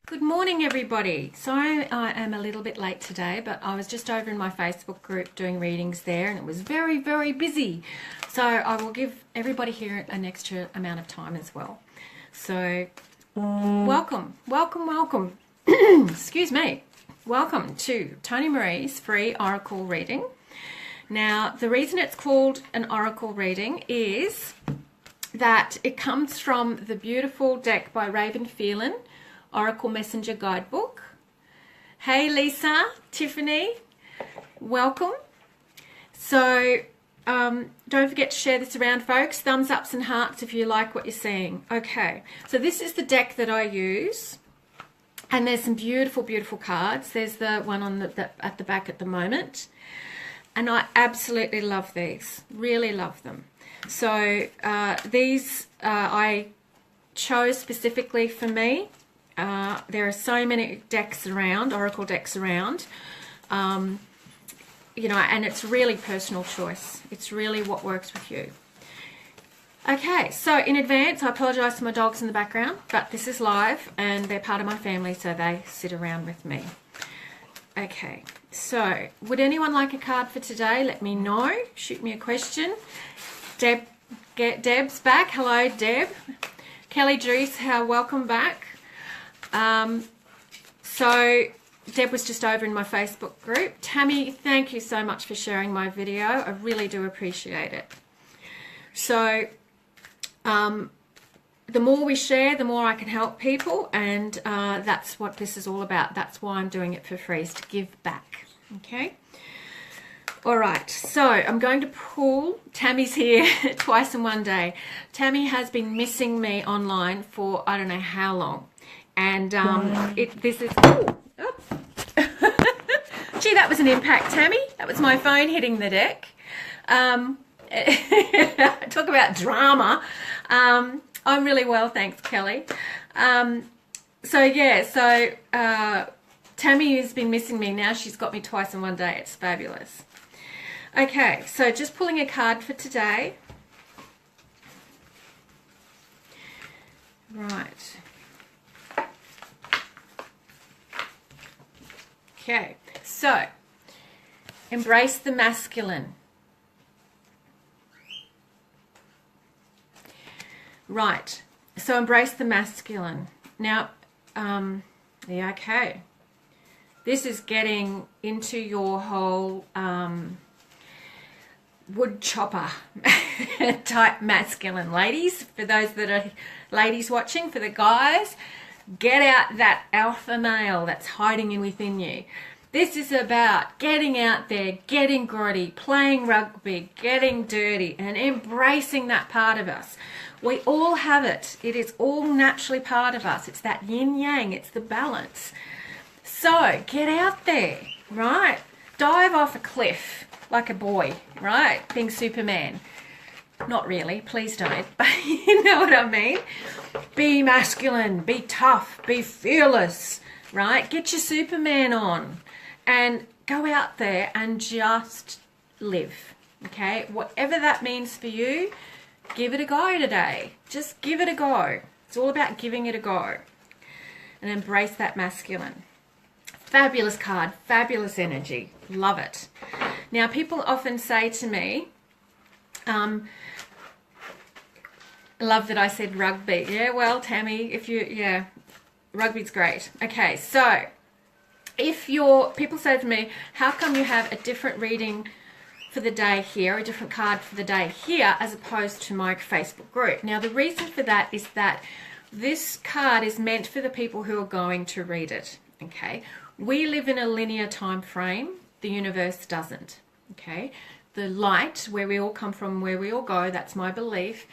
Good morning, everybody. Sorry I am a little bit late today, but I was just over in my Facebook group doing readings there and it was very, very busy. So I will give everybody here an extra amount of time as well. So welcome. Excuse me. Welcome to Toni-Maree's free oracle reading. Now, the reason it's called an oracle reading is that it comes from the beautiful deck by Raven Phelan, Oracle Messenger Guidebook. Hey Lisa, Tiffany, welcome. So don't forget to share this around, folks. Thumbs ups and hearts if you like what you're seeing. Okay, so this is the deck that I use, and there's some beautiful, beautiful cards. There's the one on at the back at the moment, and I absolutely love these. Really love them. So these I chose specifically for me. There are so many decks around, oracle decks around, you know, and it's really personal choice. It's really what works with you. Okay, so in advance, I apologise to my dogs in the background, but this is live and they're part of my family, so they sit around with me. Okay, so would anyone like a card for today? Let me know. Shoot me a question. Deb's back. Hello, Deb. Kelly Juice, welcome back. So Deb was just over in my Facebook group. Tammy, thank you so much for sharing my video. I really do appreciate it. So the more we share, the more I can help people, and that's what this is all about. That's why I'm doing it for free, is to give back. Okay. All right, so I'm going to pull. Tammy's here twice in one day. Tammy has been missing me online for I don't know how long. And this is, oh, gee, that was an impact, Tammy. That was my phone hitting the deck. Talk about drama. I'm really well, thanks, Kelly. So Tammy has been missing me. Now she's got me twice in one day. It's fabulous. Okay, so just pulling a card for today. Right. Okay, so embrace the masculine. Right, so embrace the masculine. Now, yeah, okay. This is getting into your whole wood chopper type masculine. Ladies, for those that are ladies watching, for the guys, get out that alpha male that's hiding in within you. This is about getting out there, getting grotty, playing rugby, getting dirty, and embracing that part of us. We all have it. It is all naturally part of us. It's that yin-yang. It's the balance. So get out there, right? Dive off a cliff like a boy, right? Being Superman. Not really, please don't, but you know what I mean. Be masculine, be tough, be fearless, right? Get your Superman on and go out there and just live, okay? Whatever that means for you, give it a go today. Just give it a go. It's all about giving it a go and embrace that masculine. Fabulous card, fabulous energy, love it. Now, people often say to me, love that I said rugby. Yeah, well, Tammy, rugby's great. Okay, so people say to me, how come you have a different reading for the day here, a different card for the day here, as opposed to my Facebook group? Now, the reason for that is that this card is meant for the people who are going to read it, okay? We live in a linear time frame. The universe doesn't, okay? The light, where we all come from, where we all go, that's my belief.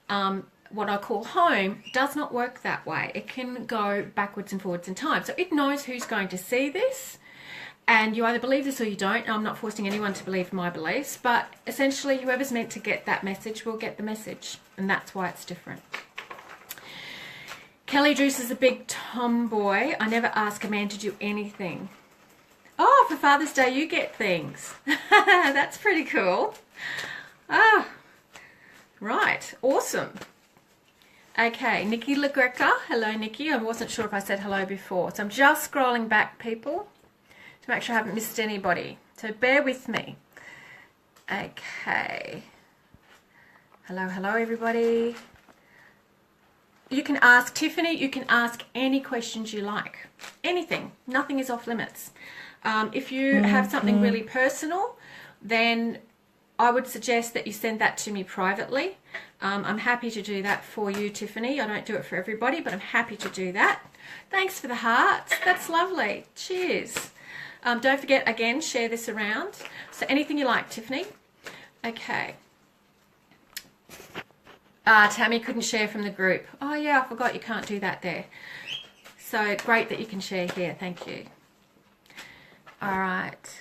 What I call home does not work that way. It can go backwards and forwards in time. So it knows who's going to see this, and you either believe this or you don't. I'm not forcing anyone to believe my beliefs, but essentially whoever's meant to get that message will get the message, and that's why it's different. Kelly Juice is a big tomboy. I never ask a man to do anything. Oh, for Father's Day you get things. That's pretty cool. Ah, right, awesome. Okay, Nikki LaGreca. Hello, Nikki. I wasn't sure if I said hello before. So I'm just scrolling back, people, to make sure I haven't missed anybody. So bear with me. Okay. Hello, hello, everybody. You can ask Tiffany, you can ask any questions you like. Anything. Nothing is off limits. If you have something really personal, then I would suggest that you send that to me privately. I'm happy to do that for you, Tiffany. I don't do it for everybody, but I'm happy to do that. Thanks for the hearts. That's lovely. Cheers. Don't forget, again, share this around. So anything you like, Tiffany. Okay. Tammy couldn't share from the group. Oh, yeah, I forgot you can't do that there. So great that you can share here. Thank you. All right.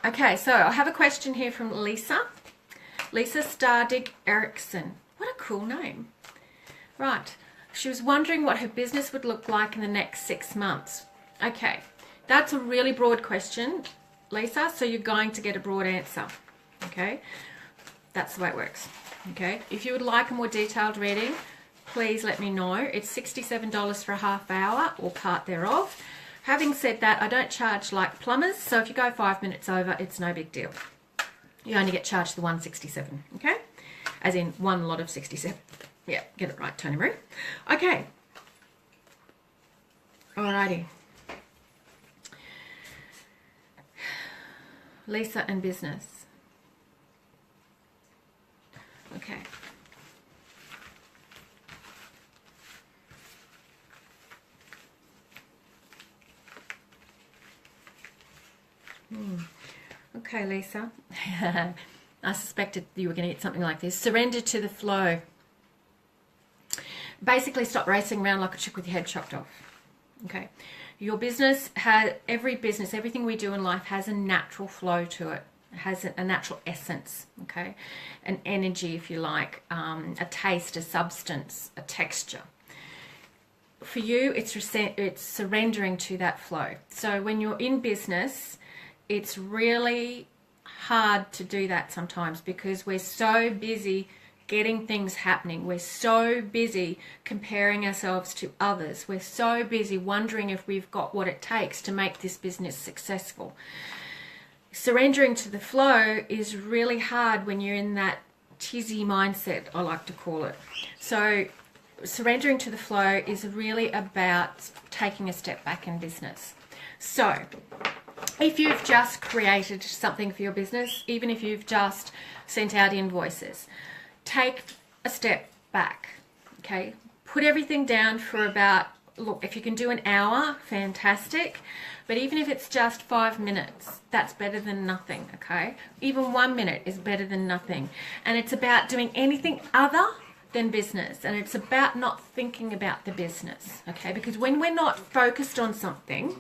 Okay, so I have a question here from Lisa. Lisa Stardig Erickson. What a cool name. Right. She was wondering what her business would look like in the next 6 months. Okay. That's a really broad question, Lisa, so you're going to get a broad answer. Okay. That's the way it works. Okay. If you would like a more detailed reading, please let me know. It's $67 for a half hour or part thereof. Having said that, I don't charge like plumbers, so if you go 5 minutes over, it's no big deal. You only get charged the 167, okay? As in one lot of 67. Yeah, get it right, Toni-Maree. Okay. Alrighty. Lisa and business. Okay. Okay, Lisa. I suspected you were going to get something like this. Surrender to the flow. Basically, stop racing around like a chick with your head chopped off. Okay. Your business has, everything we do in life has a natural flow to it. It has a natural essence, okay? An energy, if you like, a taste, a substance, a texture. For you, it's surrendering to that flow. So when you're in business, it's really hard to do that sometimes because we're so busy getting things happening. We're so busy comparing ourselves to others. We're so busy wondering if we've got what it takes to make this business successful. Surrendering to the flow is really hard when you're in that tizzy mindset, I like to call it. So surrendering to the flow is really about taking a step back in business. So if you've just created something for your business, even if you've just sent out invoices, take a step back, okay? Put everything down for about, look, if you can do an hour, fantastic. But even if it's just 5 minutes, that's better than nothing, okay? Even 1 minute is better than nothing. And it's about doing anything other than business. And it's about not thinking about the business, okay? Because when we're not focused on something,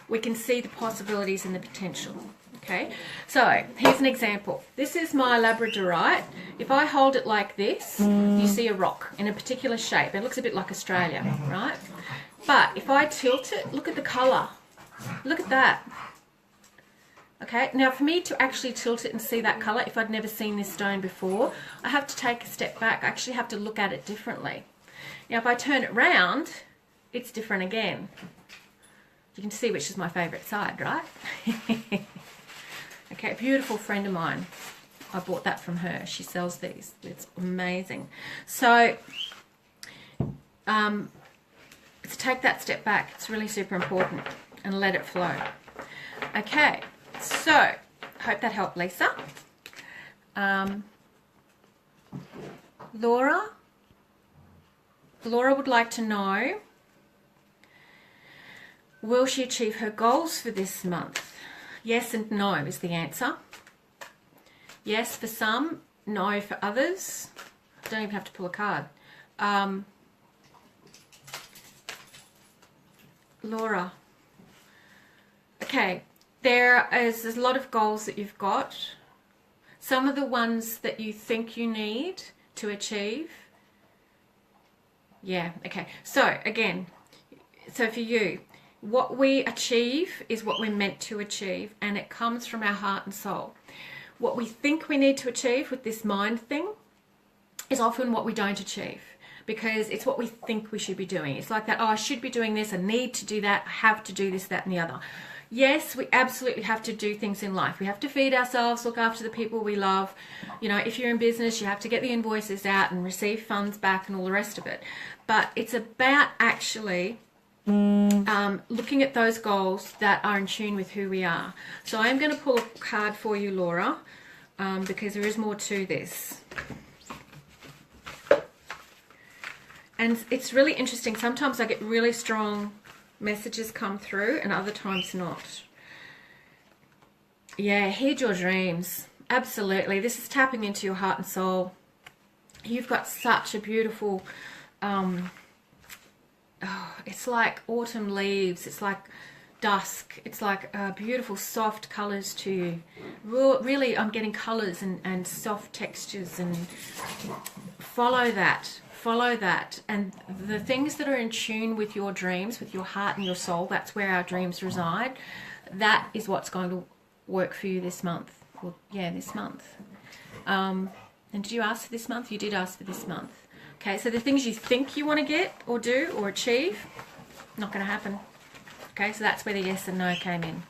we can see the possibilities and the potential, okay? So here's an example. This is my Labradorite. If I hold it like this, you see a rock in a particular shape. It looks a bit like Australia, right? But if I tilt it, look at the colour. Look at that. Okay, now for me to actually tilt it and see that colour, if I'd never seen this stone before, I have to take a step back. I actually have to look at it differently. Now if I turn it round, it's different again. You can see which is my favourite side, right? Okay, a beautiful friend of mine. I bought that from her. She sells these. It's amazing. So, to take that step back, it's really super important, and let it flow. Okay, so hope that helped, Lisa. Laura would like to know, will she achieve her goals for this month? Yes and no is the answer. Yes for some, no for others. Don't even have to pull a card. Laura. Okay, there's a lot of goals that you've got. Some of the ones that you think you need to achieve. Yeah, okay. So, again, so for you, what we achieve is what we're meant to achieve, and it comes from our heart and soul. What we think we need to achieve with this mind thing is often what we don't achieve. because it's what we think we should be doing. It's like that, oh, I should be doing this, I need to do that, I have to do this, that, and the other. Yes, we absolutely have to do things in life. We have to feed ourselves, look after the people we love. You know, if you're in business, you have to get the invoices out and receive funds back and all the rest of it. But it's about actually looking at those goals that are in tune with who we are. So I'm going to pull a card for you, Laura, because there is more to this. And it's really interesting. Sometimes I get really strong messages come through and other times not. Yeah, heed your dreams. Absolutely. This is tapping into your heart and soul. You've got such a beautiful, it's like autumn leaves. It's like dusk. It's like beautiful soft colors to you. Really, I'm getting colors and soft textures, and follow that. Follow that, and the things that are in tune with your dreams, with your heart and your soul, that's where our dreams reside. That is what's going to work for you this month. Well, yeah, this month. And did you ask for this month? You did ask for this month. Okay, so the things you think you want to get or do or achieve, not going to happen. Okay, so that's where the yes and no came in.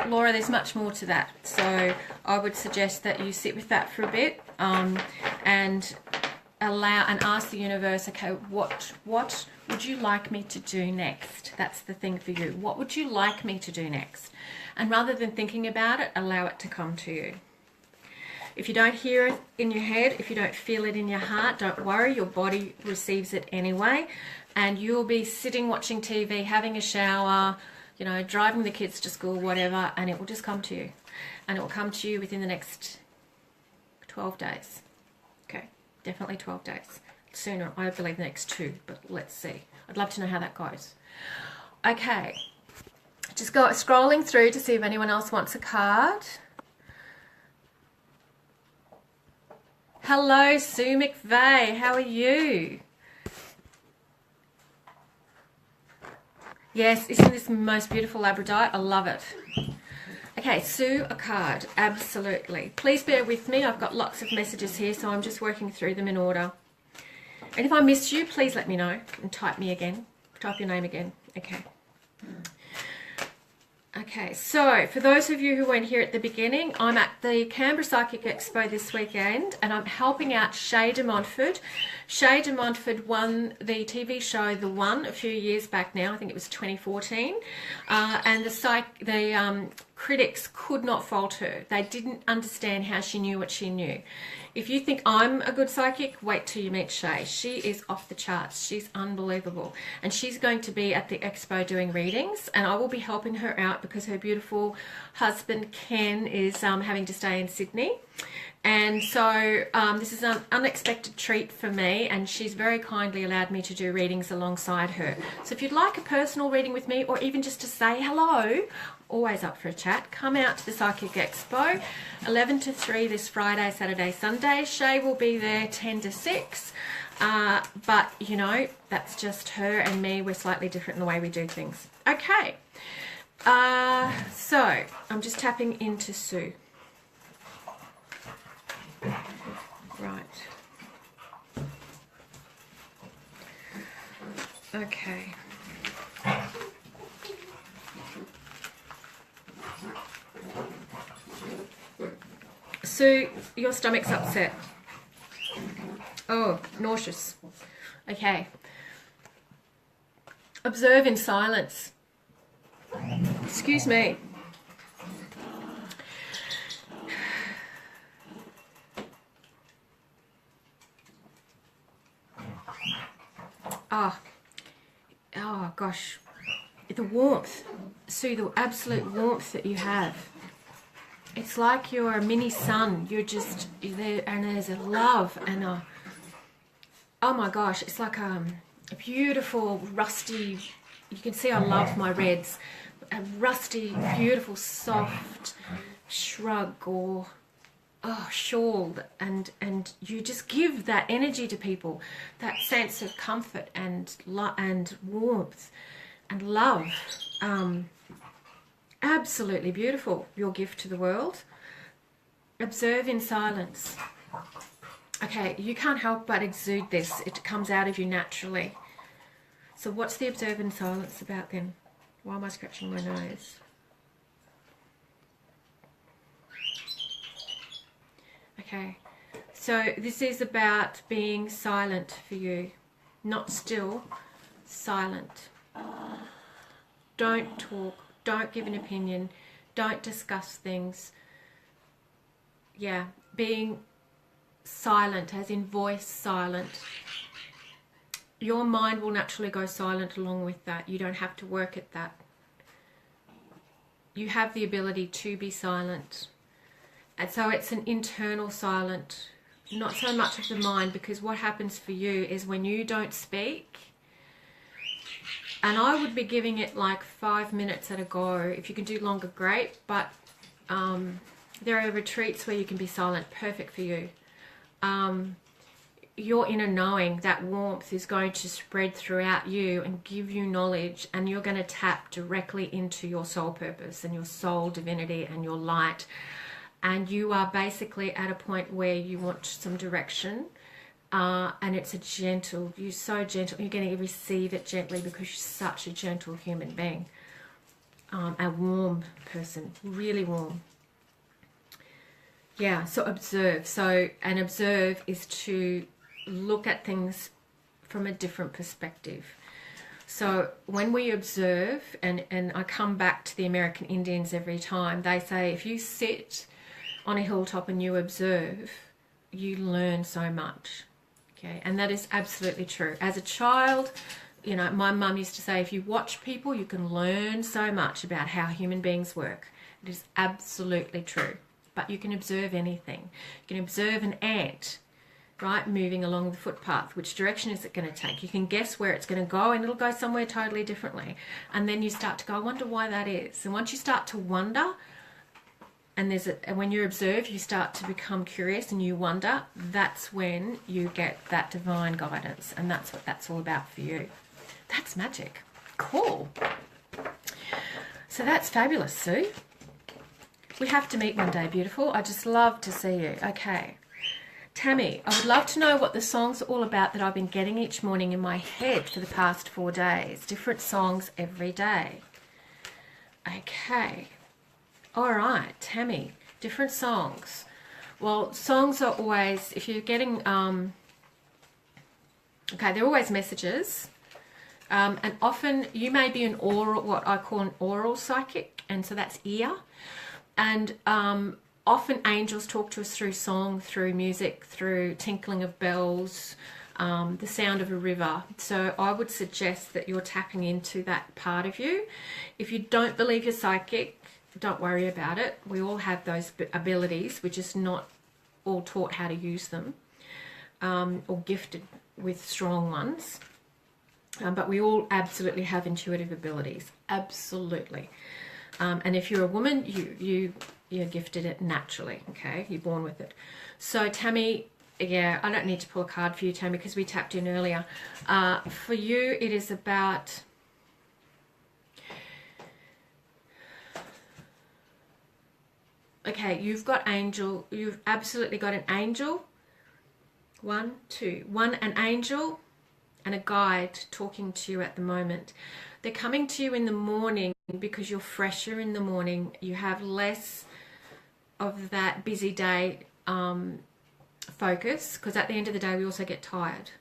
Laura, there's much more to that. So I would suggest that you sit with that for a bit and allow and ask the universe, okay, what would you like me to do next? That's the thing for you. What would you like me to do next? And rather than thinking about it, allow it to come to you. If you don't hear it in your head, if you don't feel it in your heart, don't worry, your body receives it anyway, and you'll be sitting watching TV, having a shower, you know, driving the kids to school, whatever, and it will just come to you. And it will come to you within the next 12 days. Okay. Definitely 12 days. Sooner, I believe the next 2, but let's see. I'd love to know how that goes. Okay. Just go scrolling through to see if anyone else wants a card. Hello, Sue McVeigh. How are you? Yes, isn't this the most beautiful labradorite? I love it. Okay, Sue, a card. Absolutely. Please bear with me. I've got lots of messages here, so I'm just working through them in order. And if I missed you, please let me know and type me again. Type your name again. Okay. Okay, so for those of you who weren't here at the beginning, I'm at the Canberra Psychic Expo this weekend, and I'm helping out Shay de Montfort. Shay de Montfort won the TV show The One a few years back now. I think it was 2014. And the critics could not fault her. They didn't understand how she knew what she knew. If you think I'm a good psychic, wait till you meet Shay. She is off the charts. She's unbelievable. And she's going to be at the expo doing readings, and I will be helping her out because her beautiful husband Ken is having to stay in Sydney. And so this is an unexpected treat for me, and she's very kindly allowed me to do readings alongside her. So if you'd like a personal reading with me, or even just to say hello, always up for a chat, come out to the Psychic Expo, 11 to 3 this Friday, Saturday, Sunday. Shay will be there 10 to 6. But, you know, that's just her and me. We're slightly different in the way we do things. Okay. So I'm just tapping into Sue. Right. Okay. Sue, your stomach's upset. Oh, nauseous. Okay. Observe in silence. Excuse me. Oh gosh, the warmth, Sue, the absolute warmth that you have. It's like you're a mini sun. You're there, and there's a love and a, oh my gosh, it's like a beautiful rusty, you can see I love my reds, a rusty, beautiful, soft shrug or shawl, and you just give that energy to people, that sense of comfort and warmth and love. Absolutely beautiful, your gift to the world. Observe in silence. Okay, you can't help but exude this. It comes out of you naturally. So what's the observant silence about then? Why am I scratching my nose? Okay, so this is about being silent for you. Not still, silent. Don't talk. Don't give an opinion. Don't discuss things. Yeah, being silent, as in voice silent. Your mind will naturally go silent along with that. You don't have to work at that. You have the ability to be silent. And so it's an internal silent, not so much of the mind, because what happens for you is when you don't speak, and I would be giving it like 5 minutes at a go. If you can do longer, great, but there are retreats where you can be silent, perfect for you. Your inner knowing, that warmth is going to spread throughout you and give you knowledge, and you're going to tap directly into your soul purpose and your soul divinity and your light. And you are basically at a point where you want some direction, and it's a gentle, you're so gentle, you're going to receive it gently because you're such a gentle human being, a warm person, really warm. Yeah, so observe. So, and observe is to look at things from a different perspective. So when we observe, and I come back to the American Indians every time, they say if you sit on a hilltop and you observe, you learn so much. Okay, and that is absolutely true. As a child, you know, my mum used to say, if you watch people, you can learn so much about how human beings work. It is absolutely true. But you can observe anything. You can observe an ant, right, moving along the footpath. Which direction is it going to take? You can guess where it's going to go, and it'll go somewhere totally differently. And then you start to go, I wonder why that is. And once you start to wonder, and when you observe, you start to become curious and you wonder, that's when you get that divine guidance. And that's what that's all about for you. That's magic. Cool. So that's fabulous, Sue. We have to meet one day, beautiful. I just love to see you. Okay. Tammy, I would love to know what the songs are all about that I've been getting each morning in my head for the past 4 days. Different songs every day. Okay. All right, Tammy, different songs. Well, songs are always, if you're getting, okay, they're always messages. And often you may be an oral, what I call an oral psychic, and so that's ear. And often angels talk to us through song, through music, through tinkling of bells, the sound of a river. So I would suggest that you're tapping into that part of you. If you don't believe you're psychic, don't worry about it. We all have those abilities. We're just not all taught how to use them, or gifted with strong ones. But we all absolutely have intuitive abilities. Absolutely. And if you're a woman, you're gifted it naturally. Okay, you're born with it. So Tammy, yeah, I don't need to pull a card for you, Tammy, because we tapped in earlier. For you, it is about okay, you've got angel. You've absolutely got an angel. One, an angel and a guide talking to you at the moment. They're coming to you in the morning because you're fresher in the morning. You have less of that busy day focus, because at the end of the day we also get tired.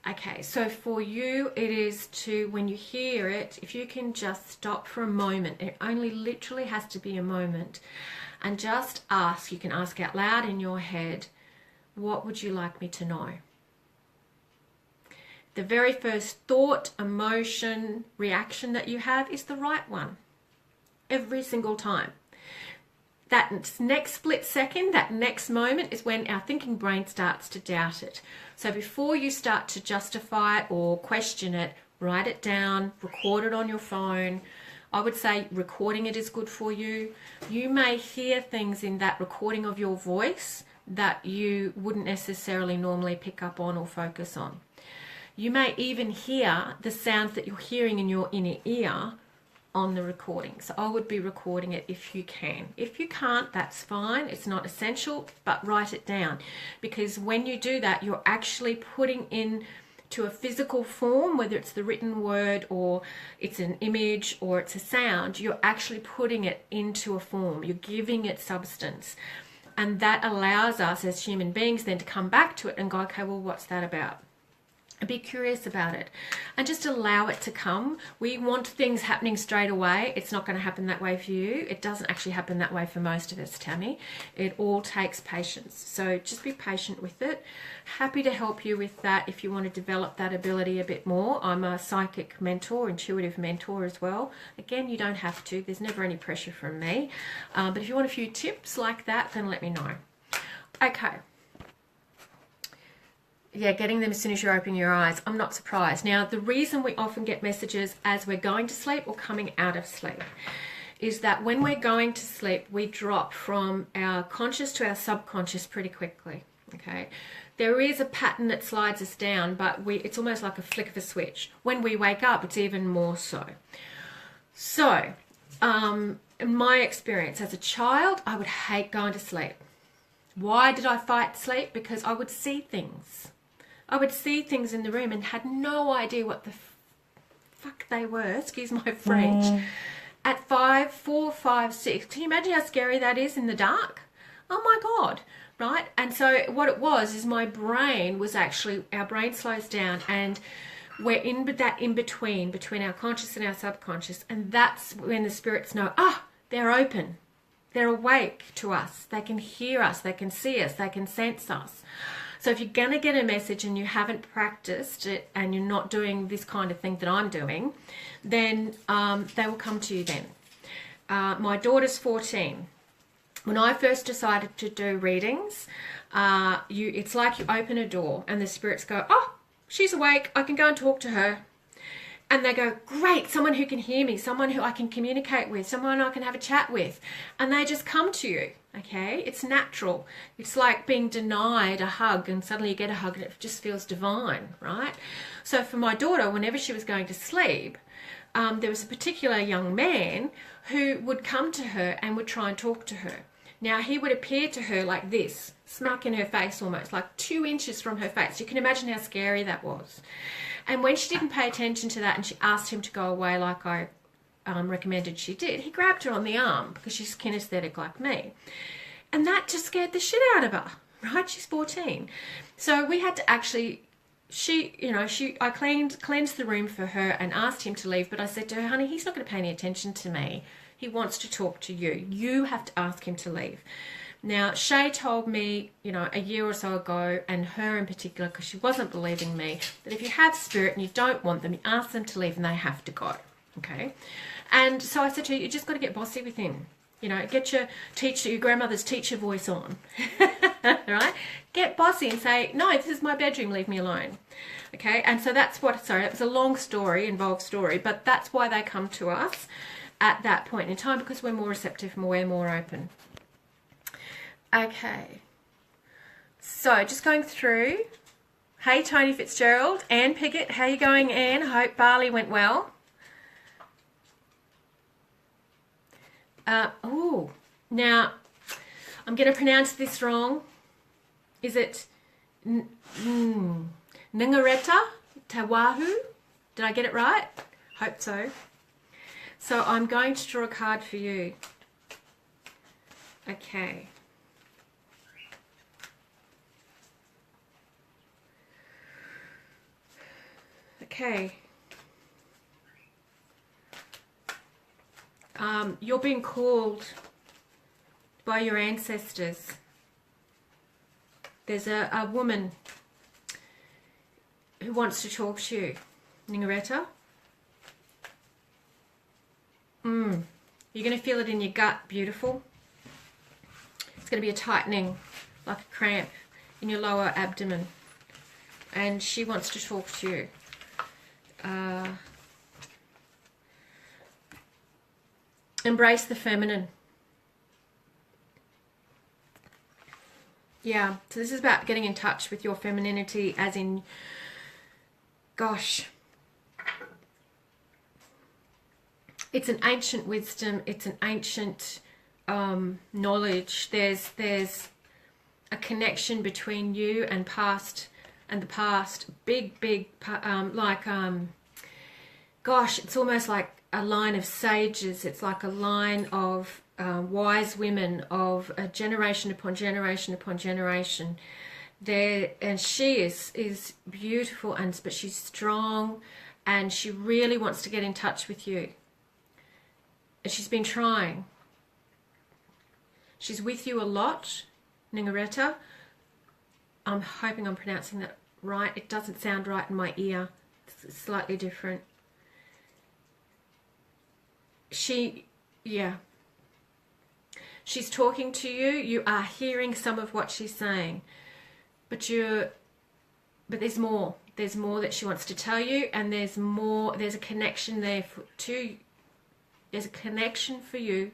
Okay, so for you it is to, when you hear it, if you can just stop for a moment, it only literally has to be a moment, and just ask, you can ask out loud in your head, what would you like me to know? The very first thought, emotion, reaction that you have is the right one. Every single time. That next split second, that next moment is when our thinking brain starts to doubt it. So before you start to justify it or question it, write it down, record it on your phone. I would say recording it is good for you. You may hear things in that recording of your voice that you wouldn't necessarily normally pick up on or focus on. You may even hear the sounds that you're hearing in your inner ear on the recording. So I would be recording it if you can. If you can't, that's fine. It's not essential, but write it down, because when you do that, you're actually putting in to a physical form, whether it's the written word or it's an image or it's a sound, you're actually putting it into a form. You're giving it substance. And that allows us as human beings then to come back to it and go, okay, well, what's that about? And be curious about it and just allow it to come. We want things happening straight away. It's not going to happen that way for you. It doesn't actually happen that way for most of us, Tammy. It all takes patience. So just be patient with it. Happy to help you with that if you want to develop that ability a bit more. I'm a psychic mentor, intuitive mentor as well. Again, you don't have to. There's never any pressure from me. But if you want a few tips like that, then let me know. Okay. Yeah, getting them as soon as you're opening your eyes. I'm not surprised. Now, the reason we often get messages as we're going to sleep or coming out of sleep is that when we're going to sleep, we drop from our conscious to our subconscious pretty quickly, okay? There is a pattern that slides us down, but it's almost like a flick of a switch. When we wake up, it's even more so. So, in my experience as a child, I would hate going to sleep. Why did I fight sleep? Because I would see things. I would see things in the room and had no idea what the fuck they were, excuse my French. At 5, 4, 5, 6, can you imagine how scary that is in the dark? Oh my God, right? And so what it was is my brain was actually, our brain slows down and we're in that in-between, between our conscious and our subconscious, and that's when the spirits know, they're open. They're awake to us. They can hear us. They can see us. They can sense us. So if you're going to get a message and you haven't practiced it and you're not doing this kind of thing that I'm doing, then they will come to you then. My daughter's 14. When I first decided to do readings, it's like you open a door and the spirits go, oh, she's awake. I can go and talk to her. And they go, great, someone who can hear me, someone who I can communicate with, someone I can have a chat with. And they just come to you, okay? It's natural. It's like being denied a hug and suddenly you get a hug and it just feels divine, right? So for my daughter, whenever she was going to sleep, there was a particular young man who would come to her and would try and talk to her. Now, he would appear to her like this, smack in her face almost, like 2 inches from her face. You can imagine how scary that was. And when she didn't pay attention to that and she asked him to go away like I recommended she did, he grabbed her on the arm because she's kinesthetic like me. And that just scared the shit out of her, right? She's 14. So we had to actually, I cleansed the room for her and asked him to leave. But I said to her, honey, he's not going to pay any attention to me. He wants to talk to you. You have to ask him to leave. Now, Shay told me, a year or so ago, and her in particular, because she wasn't believing me, that if you have spirit and you don't want them, you ask them to leave and they have to go, okay? And so I said to her, you just got to get bossy with him. Get your grandmother's teacher voice on, right? Get bossy and say, no, this is my bedroom, leave me alone, okay? And so that was a long story, involved story, but that's why they come to us at that point in time, because we're more receptive and we're more open. Okay, so just going through. Hey, Tony Fitzgerald, Anne Piggott, how you going, Anne? I hope Bali went well. Now, I'm going to pronounce this wrong. Is it Ngareta Tawahu? Did I get it right? Hope so. So I'm going to draw a card for you. Okay. Okay. You're being called by your ancestors. There's a woman who wants to talk to you. Ningareta. You're going to feel it in your gut. Beautiful. It's going to be a tightening, like a cramp in your lower abdomen. And she wants to talk to you. Embrace the feminine. Yeah, so this is about getting in touch with your femininity, as in, gosh, It's an ancient wisdom. It's an ancient knowledge. There's a connection between you and the past. Big, gosh, it's almost like a line of sages. It's like a line of wise women of generation upon generation upon generation. There, and she is beautiful, but she's strong, and she really wants to get in touch with you. And she's been trying. She's with you a lot, Ningareta. I'm hoping I'm pronouncing that right. It doesn't sound right in my ear. It's slightly different. She's talking to you. You are hearing some of what she's saying. But there's more. There's more that she wants to tell you, and there's a connection there there's a connection for you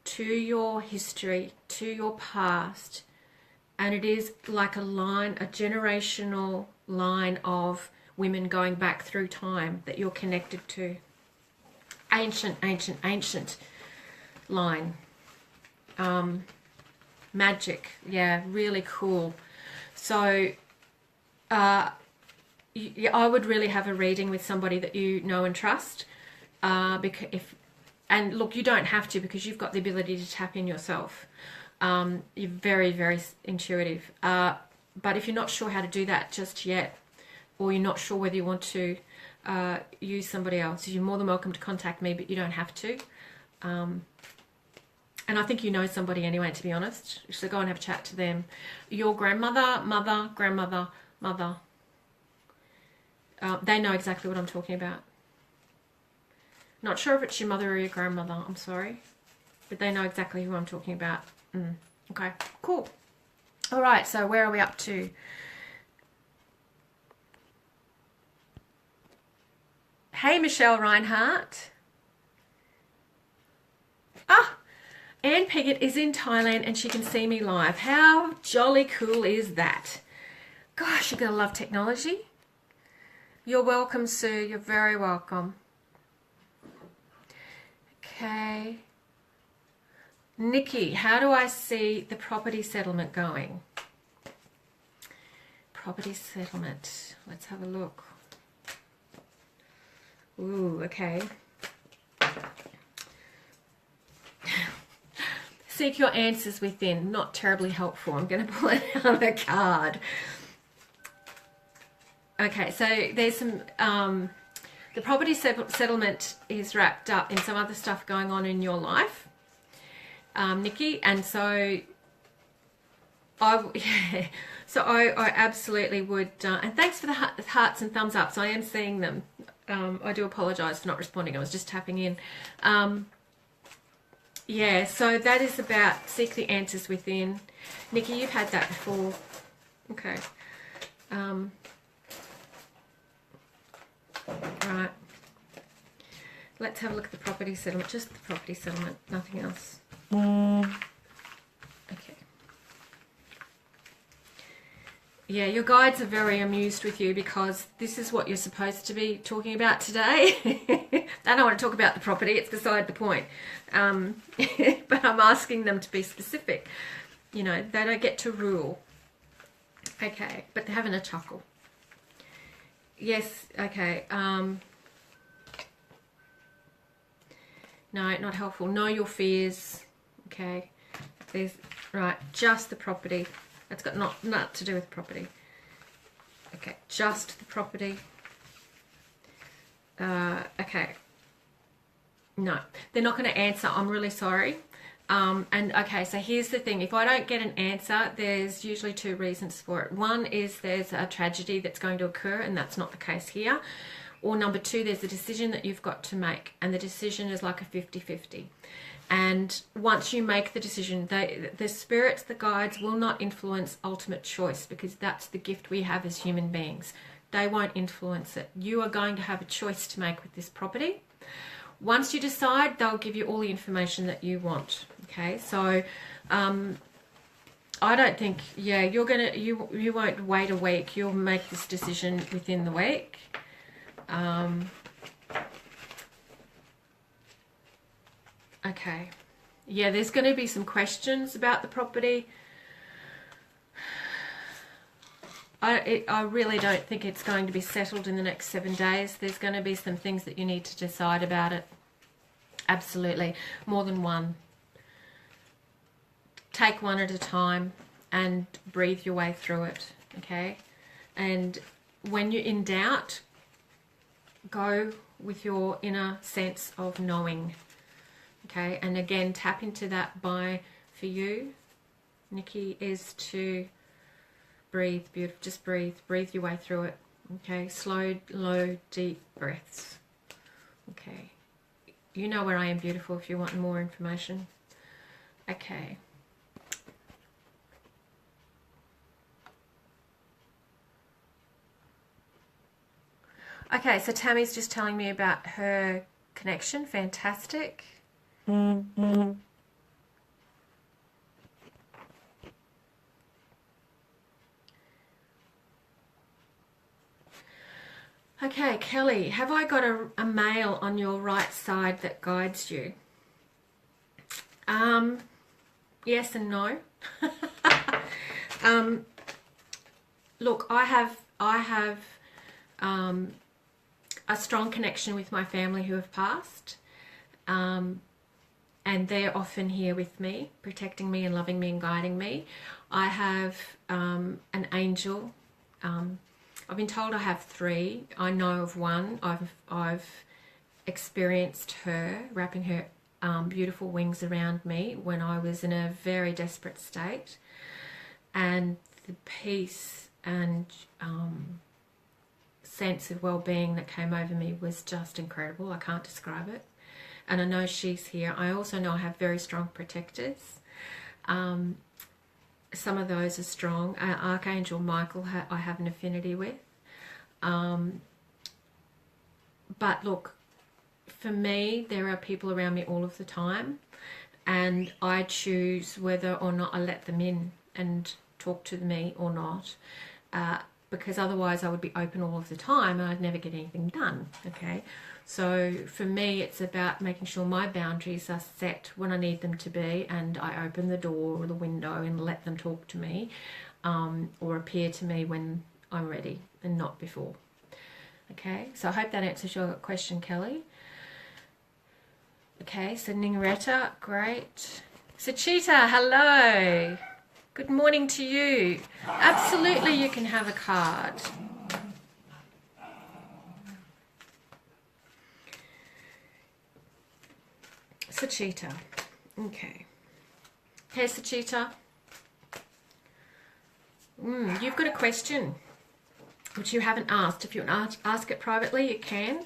to your history, to your past, and it is like a generational line of women going back through time that you're connected to. Ancient line. Magic, yeah, really cool. So I would really have a reading with somebody that you know and trust. And look, you don't have to, because you've got the ability to tap in yourself. You're very, very intuitive. But if you're not sure how to do that just yet, or you're not sure whether you want to use somebody else, you're more than welcome to contact me, but you don't have to. And I think you know somebody anyway, to be honest. So go and have a chat to them. Your grandmother, grandmother, mother. They know exactly what I'm talking about. Not sure if it's your mother or your grandmother, I'm sorry. But they know exactly who I'm talking about. Okay, cool. All right, so where are we up to? Hey, Michelle Reinhardt. Anne Peggott is in Thailand and she can see me live. How jolly cool is that? Gosh, you're going to love technology. You're welcome, Sue. You're very welcome. Okay. Nikki, how do I see the property settlement going? Property settlement. Let's have a look. Ooh, okay. Seek your answers within. Not terribly helpful. I'm going to pull another card. Okay, so there's some... the property settlement is wrapped up in some other stuff going on in your life, Nikki, and so I absolutely would, and thanks for the hearts and thumbs ups. I am seeing them. I do apologise for not responding. I was just tapping in. Yeah, so that is about seek the answers within. Nikki, you've had that before. Okay. Right. Let's have a look at the property settlement. Just the property settlement, nothing else. Okay. Yeah, your guides are very amused with you because this is what you're supposed to be talking about today. They don't want to talk about the property, it's beside the point. But I'm asking them to be specific. You know, they don't get to rule. Okay, but they're having a chuckle. Yes, okay. No, not helpful. Know your fears. Okay. There's right, just the property. That's got not to do with property. Okay, just the property. Okay. No, they're not going to answer. I'm really sorry. And okay, so here's the thing. If I don't get an answer, there's usually two reasons for it. One is there's a tragedy that's going to occur, and that's not the case here. Or number two, there's a decision that you've got to make, and the decision is like a 50-50. And once you make the decision, the spirits, the guides will not influence ultimate choice, because that's the gift we have as human beings. They won't influence it. You are going to have a choice to make with this property. Once you decide, they'll give you all the information that you want. Okay, so I don't think, yeah, you won't wait a week. You'll make this decision within the week. Okay. Yeah, there's going to be some questions about the property. I really don't think it's going to be settled in the next 7 days. There's going to be some things that you need to decide about it. Absolutely. More than one. Take one at a time and breathe your way through it, okay? And when you're in doubt, go with your inner sense of knowing, okay? And again, tap into that for you, Nikki, is to breathe, beautiful. Just breathe your way through it, okay? Slow, low, deep breaths, okay? You know where I am, beautiful, if you want more information. Okay. Okay, so Tammy's just telling me about her connection. Fantastic. Okay, Kelly, have I got a male on your right side that guides you? Yes and no. Look, I have a strong connection with my family who have passed, and they're often here with me, protecting me and loving me and guiding me. I have an angel. I've been told I have 3. I know of one. I've experienced her wrapping her beautiful wings around me when I was in a very desperate state, and the peace and sense of well-being that came over me was just incredible. I can't describe it. And I know she's here. I also know I have very strong protectors. Some of those are strong. Archangel Michael I have an affinity with. But look, for me, there are people around me all of the time, and I choose whether or not I let them in and talk to me or not, because otherwise I would be open all of the time and I'd never get anything done, okay? So for me, it's about making sure my boundaries are set when I need them to be, and I open the door or the window and let them talk to me, or appear to me when I'm ready and not before. Okay, so I hope that answers your question, Kelly. Okay, so Ningreta, great. Sachita, hello. Good morning to you. Absolutely, you can have a card. Sachita. Okay. Hey, Sachita. You've got a question which you haven't asked. If you want to ask it privately, you can.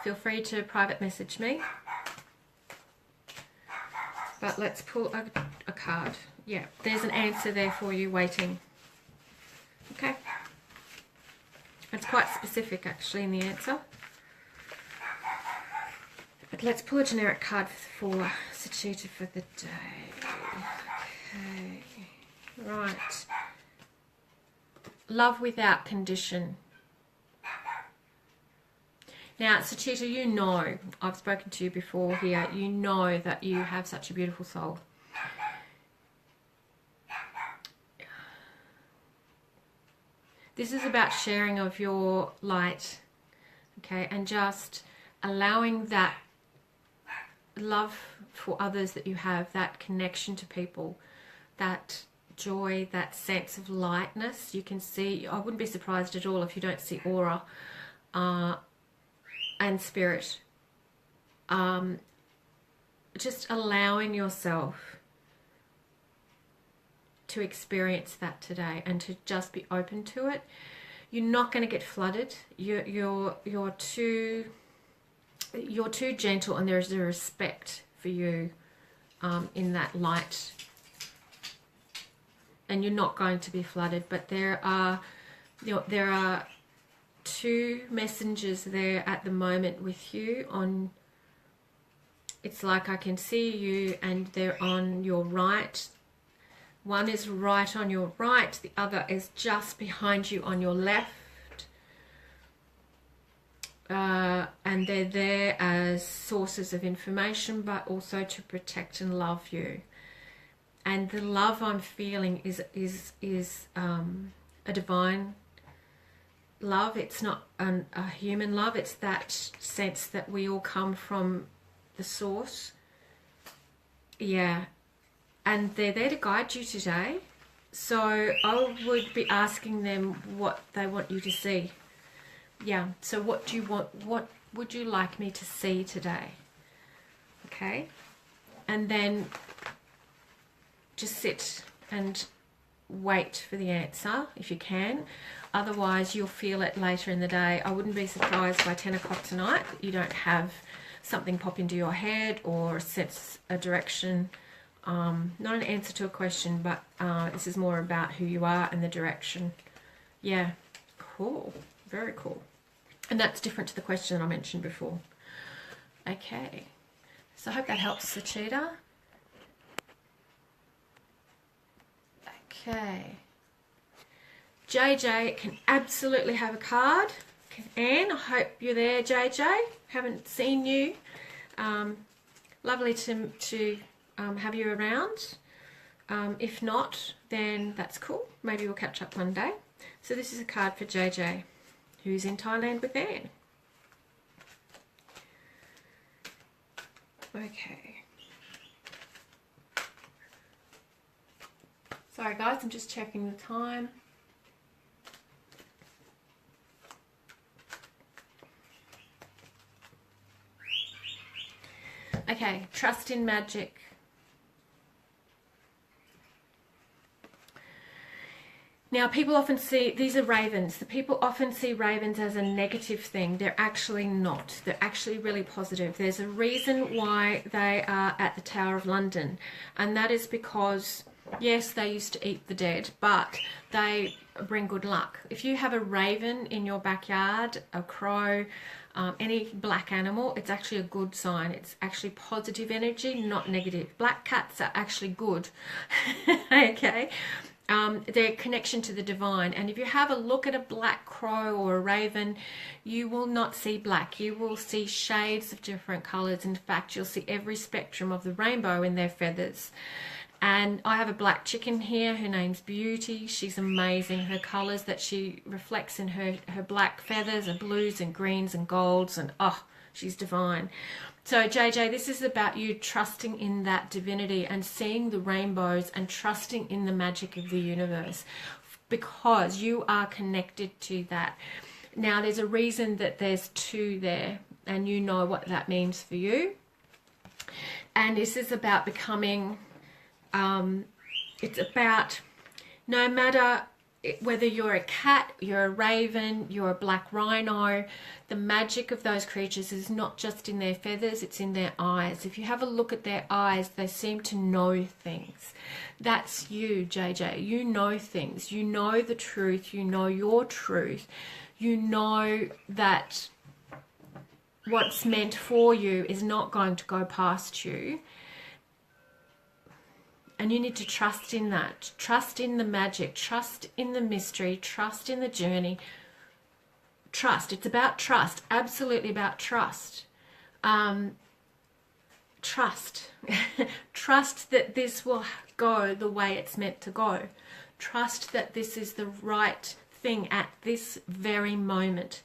Feel free to private message me. But let's pull a card. Yeah, there's an answer there for you waiting. Okay. It's quite specific, actually, in the answer. But let's pull a generic card for Sachita for the day. Okay. Right. Love without condition. Now, Sachita, you know, I've spoken to you before here, you know that you have such a beautiful soul. This is about sharing of your light, okay, and just allowing that love for others that you have, that connection to people, that joy, that sense of lightness. You can see, I wouldn't be surprised at all if you don't see aura and spirit. Just allowing yourself to experience that today and to just be open to it. You're not going to get flooded. You're too gentle, and there's a respect for you in that light. And you're not going to be flooded, but there are 2 messengers there at the moment with you on. It's like I can see you and they're on your right. One is right on your right, the other is just behind you on your left. and they're there as sources of information, but also to protect and love you. And the love I'm feeling is a divine love. It's not a human love. It's that sense that we all come from the source. Yeah. And they're there to guide you today. So I would be asking them what they want you to see. Yeah. So what do you want? What would you like me to see today? Okay. And then just sit and wait for the answer if you can. Otherwise, you'll feel it later in the day. I wouldn't be surprised by 10 o'clock tonight that you don't have something pop into your head or sense a direction. Not an answer to a question, but this is more about who you are and the direction. Yeah, cool. Very cool. And that's different to the question I mentioned before. Okay. So I hope that helps, Sachita. Okay. JJ can absolutely have a card. Anne, I hope you're there, JJ. Haven't seen you. Lovely to have you around. If not, then that's cool. Maybe we'll catch up one day. So this is a card for JJ, who's in Thailand with Anne. Okay. Sorry guys, I'm just checking the time. Okay, trust in magic. Now, people often see, these are ravens. The people often see ravens as a negative thing. They're actually not. They're actually really positive. There's a reason why they are at the Tower of London, and that is because, yes, they used to eat the dead, but they bring good luck. If you have a raven in your backyard, a crow, any black animal, it's actually a good sign. It's actually positive energy, not negative. Black cats are actually good. Okay. Their connection to the divine. And if you have a look at a black crow or a raven, you will not see black. You will see shades of different colors. In fact, you'll see every spectrum of the rainbow in their feathers. And I have a black chicken here. Her name's Beauty. She's amazing. Her colors that she reflects in her black feathers are blues and greens and golds, and oh, she's divine. So JJ, this is about you trusting in that divinity and seeing the rainbows and trusting in the magic of the universe, because you are connected to that. Now, there's a reason that there's two there, and you know what that means for you. And this is about becoming, it's about, no matter whether you're a cat, you're a raven, you're a black rhino, the magic of those creatures is not just in their feathers, it's in their eyes. If you have a look at their eyes, they seem to know things. That's you, JJ. You know things. You know the truth. You know your truth. You know that what's meant for you is not going to go past you. And you need to trust in that. Trust in the magic. Trust in the mystery. Trust in the journey. Trust. It's about trust. Absolutely about trust. Trust. Trust that this will go the way it's meant to go. Trust that this is the right thing at this very moment.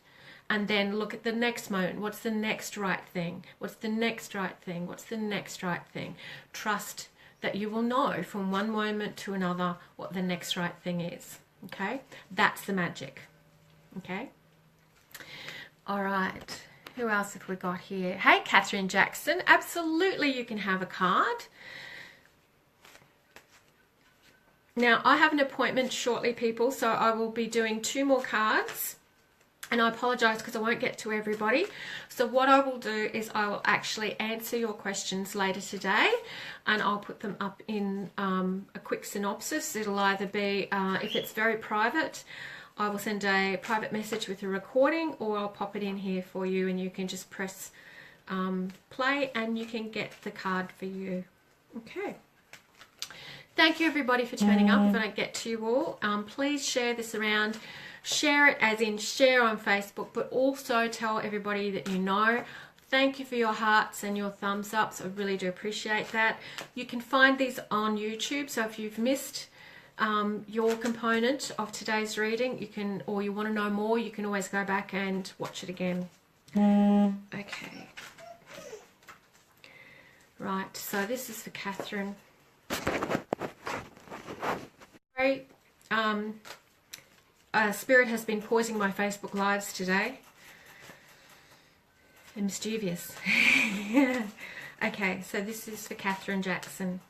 And then look at the next moment. What's the next right thing? What's the next right thing? What's the next right thing? Trust that you will know from one moment to another what the next right thing is. Okay? That's the magic. Okay? All right. Who else have we got here? Hey, Catherine Jackson. Absolutely, you can have a card. Now, I have an appointment shortly, people, so I will be doing 2 more cards. And I apologise because I won't get to everybody. So what I will do is I will actually answer your questions later today, and I'll put them up in a quick synopsis. It'll either be, if it's very private, I will send a private message with a recording, or I'll pop it in here for you and you can just press play and you can get the card for you. Okay. Thank you everybody for turning up. If I don't get to you all, please share this around. Share it, as in share on Facebook, but also tell everybody that you know. Thank you for your hearts and your thumbs ups. I really do appreciate that. You can find these on YouTube, so if you've missed your component of today's reading, you can, or you want to know more, you can always go back and watch it again. Okay. Right, so this is for Catherine. Great. Spirit has been pausing my Facebook lives today. And mischievous. Okay, so this is for Catherine Jackson.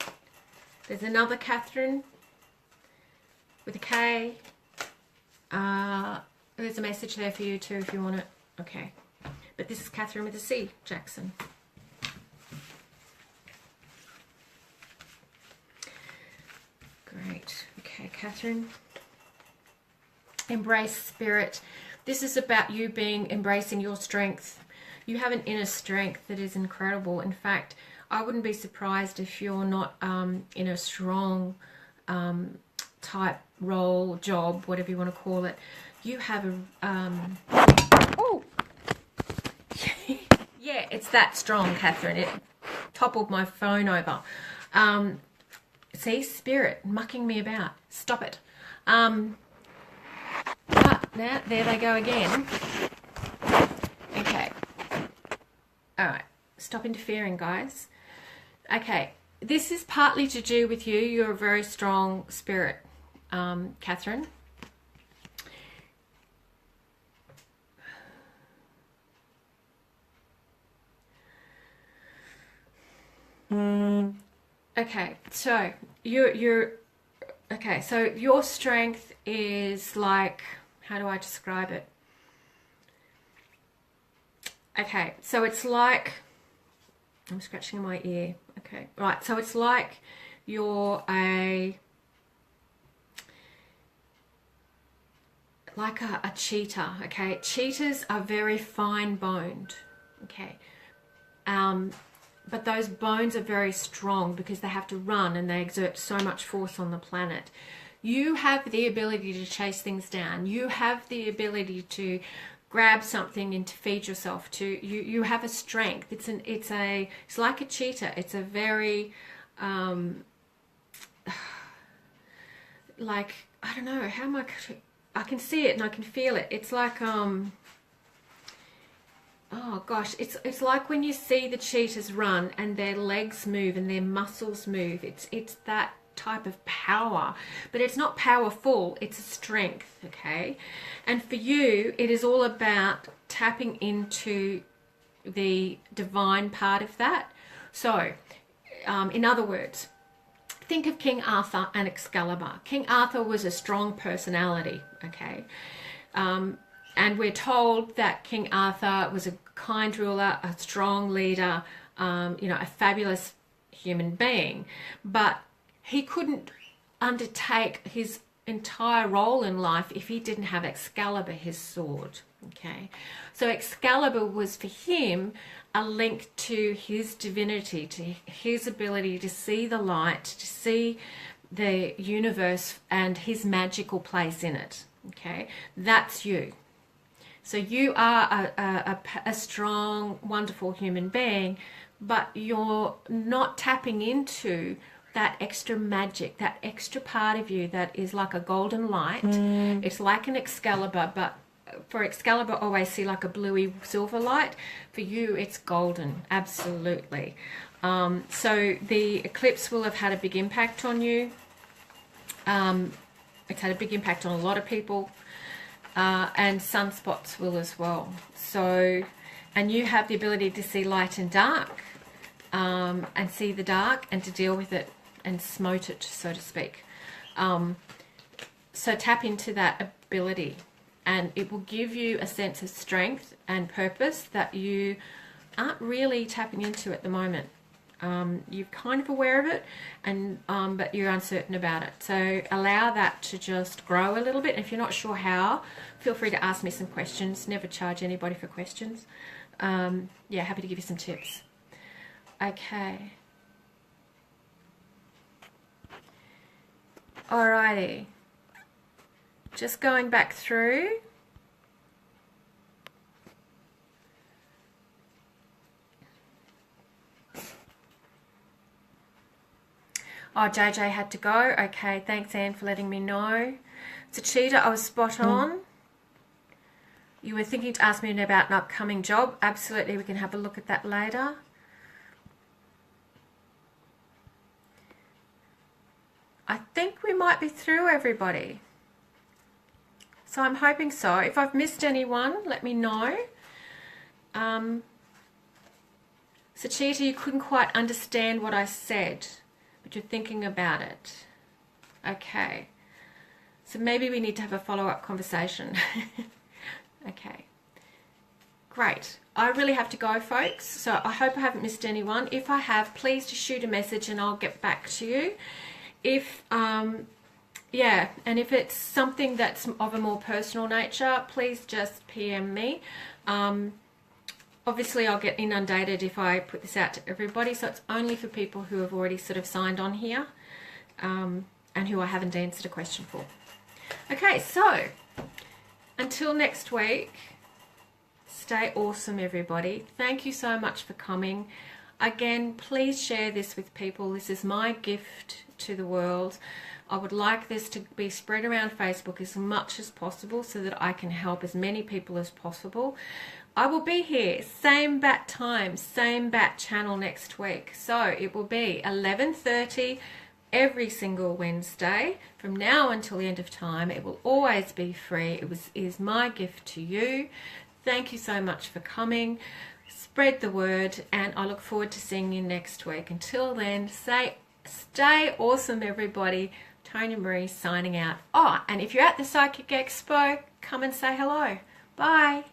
There's another Catherine with a K. There's a message there for you too if you want it. Okay. But this is Catherine with a C, Jackson. Great. Okay, Catherine. Embrace Spirit. This is about you embracing your strength. You have an inner strength that is incredible. In fact, I wouldn't be surprised if you're not in a strong type role, job, whatever you want to call it. You have a... oh! Yeah, it's that strong, Catherine. It toppled my phone over. See, Spirit mucking me about. Stop it. But now, there they go again. Okay. Alright, stop interfering, guys. Okay, this is partly to do with you. You're a very strong spirit, Catherine. Okay, so okay, so your strength is like, how do I describe it? Okay, so it's like, I'm scratching my ear. Okay, right, so it's like you're a cheetah, okay? Cheetahs are very fine-boned, okay? But those bones are very strong because they have to run and they exert so much force on the planet. You have the ability to chase things down. You have the ability to grab something and to feed yourself. You have a strength. It's like a cheetah. It's a very like, I don't know how am I can see it and I can feel it. It's like oh gosh, it's like when you see the cheetahs run and their legs move and their muscles move. It's that type of power, but it's not powerful, it's a strength, okay? And for you, it is all about tapping into the divine part of that. So, in other words, think of King Arthur and Excalibur. King Arthur was a strong personality, okay? And we're told that King Arthur was a kind ruler, a strong leader, you know, a fabulous human being. But he couldn't undertake his entire role in life if he didn't have Excalibur, his sword, okay? So Excalibur was for him a link to his divinity, to his ability to see the light, to see the universe and his magical place in it, okay? That's you. So you are a strong, wonderful human being, but you're not tapping into that extra magic, that extra part of you that is like a golden light. It's like an Excalibur, but for Excalibur, I always see like a bluey silver light. For you, it's golden, absolutely. So the eclipse will have had a big impact on you. It's had a big impact on a lot of people. And sunspots will as well. So, and you have the ability to see light and dark, and see the dark and to deal with it and smote it, so to speak. So tap into that ability and it will give you a sense of strength and purpose that you aren't really tapping into at the moment. You're kind of aware of it, and but you're uncertain about it. So allow that to just grow a little bit. And if you're not sure how, feel free to ask me some questions. Never charge anybody for questions. Yeah, happy to give you some tips. Okay. Alrighty. Just going back through. Oh, JJ had to go. Okay, thanks, Anne, for letting me know. So, Cheetah, I was spot on. You were thinking to ask me about an upcoming job. Absolutely, we can have a look at that later. I think we might be through, everybody. So I'm hoping so. If I've missed anyone, let me know. So, Cheetah, you couldn't quite understand what I said, but you're thinking about it. Okay. So maybe we need to have a follow-up conversation. Okay. Great. I really have to go, folks. So I hope I haven't missed anyone. If I have, please just shoot a message and I'll get back to you. If, yeah, and if it's something that's of a more personal nature, please just PM me. Obviously, I'll get inundated if I put this out to everybody, so it's only for people who have already sort of signed on here and who I haven't answered a question for. Okay, so until next week, stay awesome, everybody. Thank you so much for coming. Again, please share this with people. This is my gift to the world. I would like this to be spread around Facebook as much as possible so that I can help as many people as possible. I will be here, same bat time, same bat channel next week. So it will be 11:30 every single Wednesday from now until the end of time. It will always be free. It is my gift to you. Thank you so much for coming. Spread the word, and I look forward to seeing you next week. Until then, stay awesome, everybody. Toni-Maree signing out. Oh, and if you're at the Psychic Expo, come and say hello. Bye.